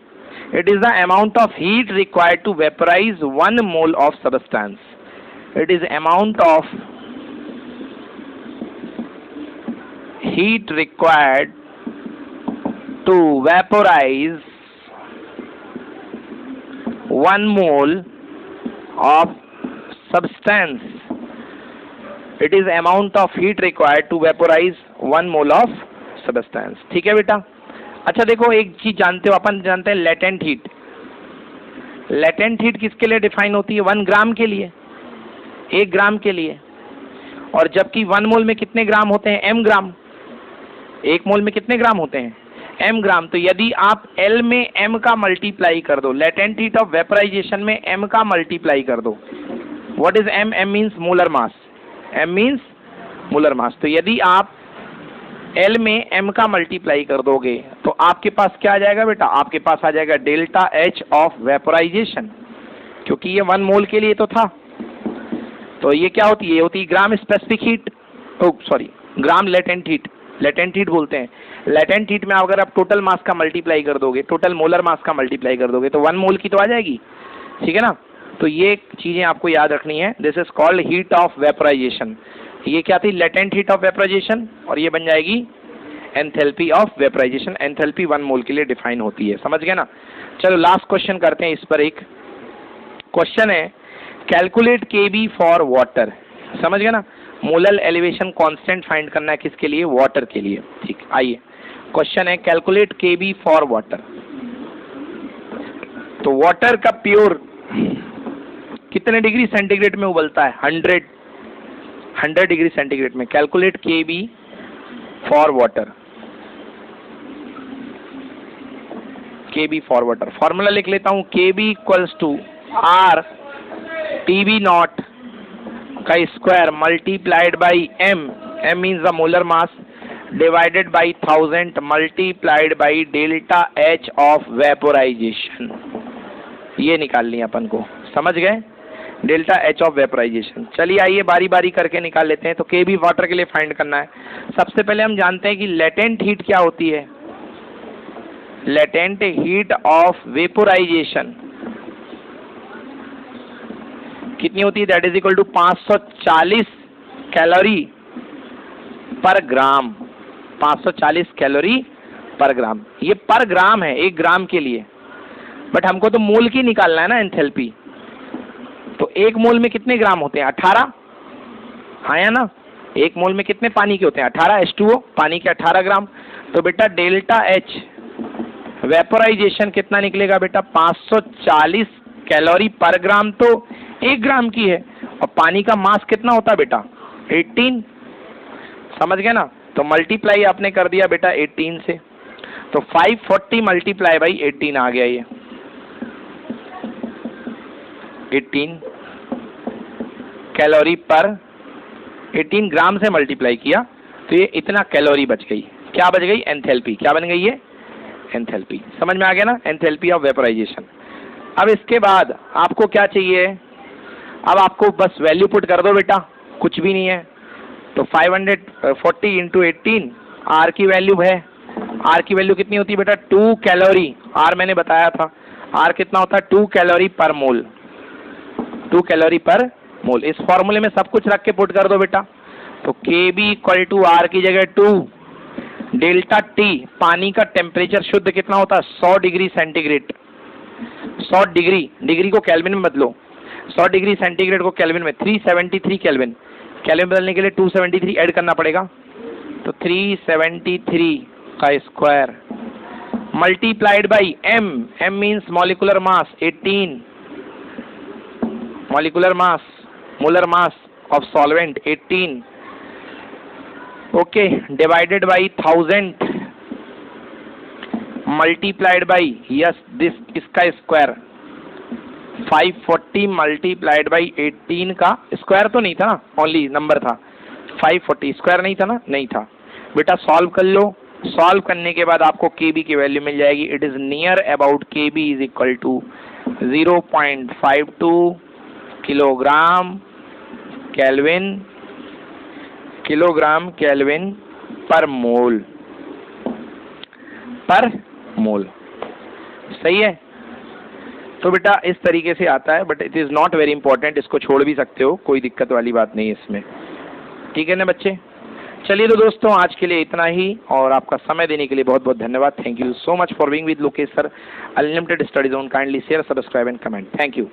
[SPEAKER 1] It is the amount of heat required to vaporize 1 mole of substance. It is amount of heat required to vaporize 1 mole of substance. It is amount of heat required to vaporize 1 mole of substance. ठीक है बेटा? अच्छा देखो, एक चीज जानते हो, अपन जानते हैं लेटेंट हीट. लेटेंट हीट किसके लिए डिफाइन होती है? 1 ग्राम के लिए, 1 ग्राम के लिए. और जबकि 1 मोल में कितने ग्राम होते हैं? m ग्राम. 1 मोल में कितने ग्राम होते हैं? m ग्राम. तो यदि आप L में m का मल्टीप्लाई कर दो, लेटेंट हीट ऑफ वेपराइजेशन में m का मल्टीप्लाई कर दो. What is m? m means molar mass. m means molar mass. तो यदि आप L में m का मल्टीप्लाई कर दोगे तो आपके पास क्या आ जाएगा बेटा? आपके पास आ जाएगा डेल्टा H ऑफ वेपराइजेशन, क्योंकि ये 1 मोल के लिए तो था. तो ये क्या होती है? ये होती है ग्राम स्पेसिफिक हीट, सॉरी ग्राम लेटेंट हीट. लेटेंट हीट बोलते हैं. लेटेंट हीट में अगर आप टोटल मास का मल्टीप्लाई कर दोगे, टोटल मोलर मास का मल्टीप्लाई कर दोगे तो 1 मोल की तो आ जाएगी. ठीक है ना? तो ये चीजें आपको याद रखनी है. This is called heat of vaporization. ये क्या थी? Latent heat of vaporization. और ये बन जाएगी enthalpy of vaporization. Enthalpy 1 mole के लिए डिफाइन होती है. समझ गए ना? चलो लास्ट क्वेश्चन करते हैं. इस पर एक क्वेश्चन है, कैलकुलेट केबी फॉर वाटर. समझ गए ना? मोलर एलिवेशन कांस्टेंट फाइंड करना है किसके लिए? वाटर के लिए. ठीक, आइए क्वेश्चन है, कैलकुलेट केबी फॉर वाटर. तो वाटर का प्योर कितने डिग्री सेंटीग्रेड में उबलता है? 100 डिग्री सेंटीग्रेड में. Calculate K B for water. K B for water formula लिख लेता हूं. K B equals to R T B nought का square multiplied by m. m means the molar mass divided by 1000 multiplied by delta H of vaporization. ये निकाल लिया अपन को. समझ गए? Delta H of vaporization. चलिए आइए बारी बारी करके निकाल लेते हैं. तो केबी वाटर के लिए फाइंड करना है. सबसे पहले हम जानते हैं कि लेटेंट हीट क्या होती है. लेटेंट हीट ऑफ वेपोराइजेशन कितनी होती है? That is equal to 540 calorie per gram. 540 calorie per ग्राम. ये पर ग्राम है, 1 ग्राम के लिए. बट हमको तो मोल की निकालना है ना एंथैल्पी. तो 1 मोल में कितने ग्राम होते हैं? 18. हाँ या ना? 1 मोल में कितने पानी के होते हैं? 18. H2O पानी के 18 ग्राम. तो बेटा डेल्टा H वेपोराइजेशन कितना निकलेगा बेटा? 540 कैलोरी पर ग्राम. तो 1 ग्राम की है. और पानी का मास कितना होता है बेटा? 18. समझ गए ना? तो मल्टीप्लाई आपने कर दिया बेटा 18 से. तो 540 मल्टीप्लाई बाई 18 आ गया. ये 18 कैलोरी पर 18 ग्राम से मल्टीप्लाई किया तो ये इतना कैलोरी बच गई. क्या बच गई? एंथैल्पी. क्या बन गई? ये एंथैल्पी. समझ में आ गया ना? Enthalpy of vaporisation. अब इसके बाद आपको क्या चाहिए? अब आपको बस वैल्यू पुट कर दो बेटा, कुछ भी नहीं है. तो 540 इंटू 18 आर की वैल्यू है. आर की वैल्यू कितनी होती है बेटा? 2 कैलोरी. आर मैंने बताया था. आर कितना होता है? 2 कैलोरी पर मोल. 2 कैलोरी पर मोल. इस फॉर्मूले में सब कुछ रख के पुट कर दो बेटा. तो Kb इक्वल टू आर की जगह 2 डेल्टा T. पानी का टेम्परेचर शुद्ध कितना होता है? 100 डिग्री सेंटीग्रेड. 100 डिग्री, डिग्री को केल्विन में बदलो. 100 डिग्री सेंटीग्रेड को केल्विन में 373 केल्विन. केल्विन बदलने के लिए 273 ऐड करना पड़ेगा. तो 373 का square multiplied by m. m means molecular mass 18. Molecular mass, molar mass of solvent 18. Okay, divided by 1000 multiplied by yes this इसका स्क्वायर 540 मल्टीप्लाइड बाई 18 का स्क्वायर तो नहीं था ना, ओनली नंबर था. 540 स्क्वायर नहीं था ना? नहीं था बेटा. सॉल्व कर लो. सॉल्व करने के बाद आपको Kb की वैल्यू मिल जाएगी. It is near about Kb is equal to 0.52 kilogram kelvin per mole. सही है? तो बेटा इस तरीके से आता है, but it is not very important, इसको छोड़ भी सकते हो, कोई दिक्कत वाली बात नहीं है इसमें। ठीक है ना बच्चे? चलिए तो दोस्तों आज के लिए इतना ही, और आपका समय देने के लिए बहुत बहुत धन्यवाद। Thank you so much for being with Lokesh sir, unlimited study zone. Kindly share, subscribe and comment. Thank you.